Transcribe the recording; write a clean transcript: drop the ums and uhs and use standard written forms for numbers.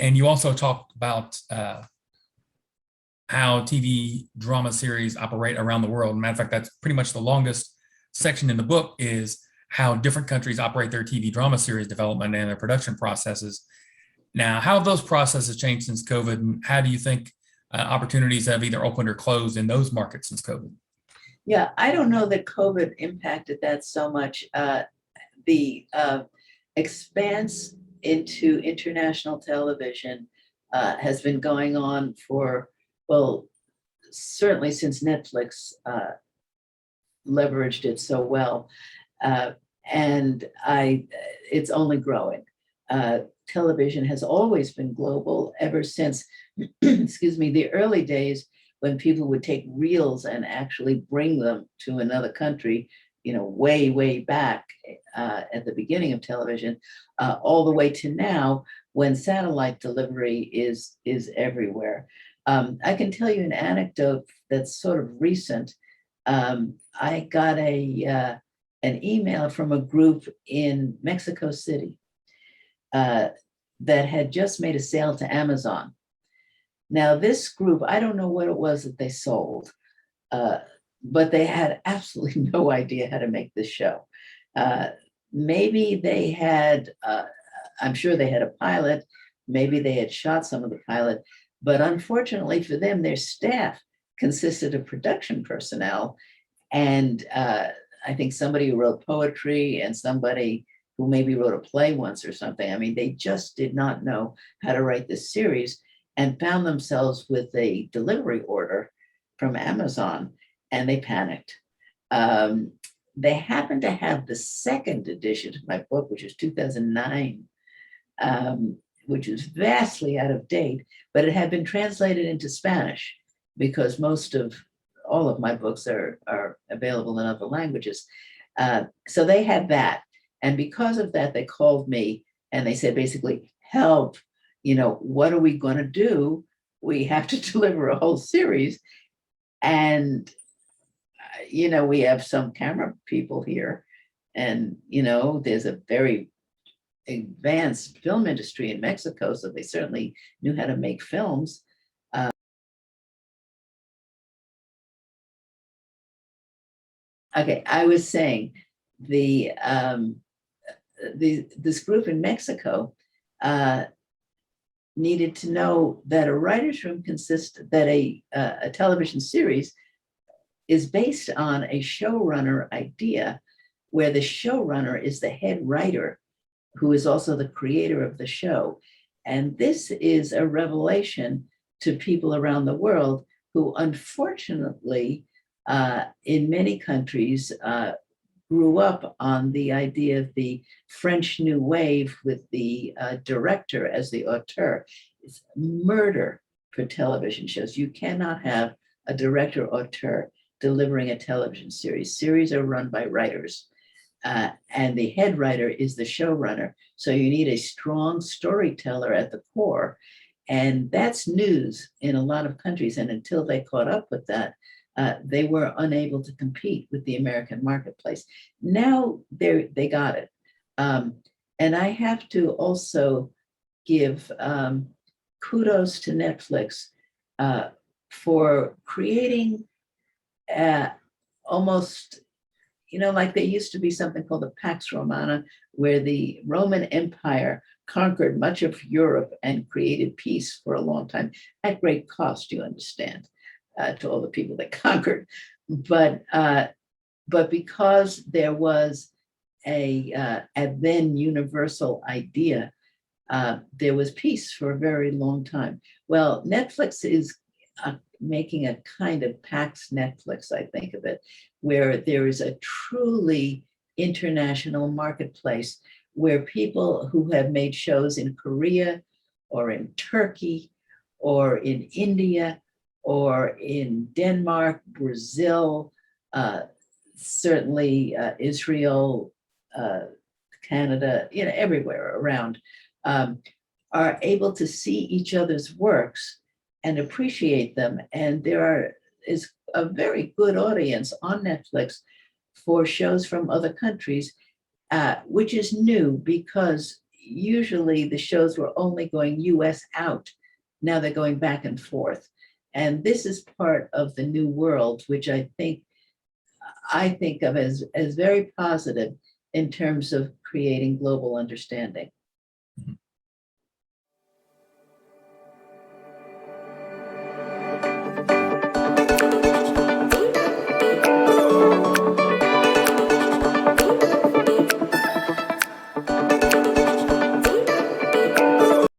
And you also talked about how TV drama series operate around the world. Matter of fact, that's pretty much the longest section in the book, is how different countries operate their TV drama series development and their production processes. Now, how have those processes changed since COVID, and how do you think opportunities have either opened or closed in those markets since COVID? Yeah, I don't know that COVID impacted that so much. The expanse into international television has been going on for, well, certainly since Netflix leveraged it so well. And it's only growing. Television has always been global ever since, excuse me, the early days when people would take reels and actually bring them to another country, way, way back at the beginning of television, all the way to now when satellite delivery is everywhere. I can tell you an anecdote that's sort of recent. I got an email from a group in Mexico City that had just made a sale to Amazon. Now, this group, I don't know what it was that they sold, but they had absolutely no idea how to make this show. Maybe they had, I'm sure they had a pilot, maybe they had shot some of the pilot, but unfortunately for them, their staff consisted of production personnel. And I think somebody who wrote poetry and somebody who maybe wrote a play once or something. I mean, they just did not know how to write this series and found themselves with a delivery order from Amazon, and they panicked. They happened to have the second edition of my book, which is 2009, which is vastly out of date, but it had been translated into Spanish because all of my books are available in other languages. So they had that. And because of that, they called me and they said, basically, help, what are we going to do? We have to deliver a whole series. And, we have some camera people here. And, there's a very advanced film industry in Mexico. So they certainly knew how to make films. Okay, I was saying this group in Mexico needed to know that a writer's room that a television series is based on a showrunner idea, where the showrunner is the head writer, who is also the creator of the show. And this is a revelation to people around the world who, unfortunately, in many countries, grew up on the idea of the French New Wave with the director as the auteur. It's murder for television shows. You cannot have a director auteur delivering a television series. Series are run by writers, and the head writer is the showrunner. So you need a strong storyteller at the core. And that's news in a lot of countries. And until they caught up with that, they were unable to compete with the American marketplace. Now they got it. And I have to also give kudos to Netflix for creating almost, like there used to be something called the Pax Romana, where the Roman Empire conquered much of Europe and created peace for a long time at great cost, you understand. To all the people they conquered, but because there was a then universal idea, there was peace for a very long time. Well, Netflix is making a kind of Pax Netflix, I think of it, where there is a truly international marketplace where people who have made shows in Korea or in Turkey or in India or in Denmark, Brazil, certainly Israel, Canada, everywhere around, are able to see each other's works and appreciate them. And there is a very good audience on Netflix for shows from other countries, which is new because, usually the shows were only going US out. Now they're going back and forth. And this is part of the new world, which I think of as very positive in terms of creating global understanding.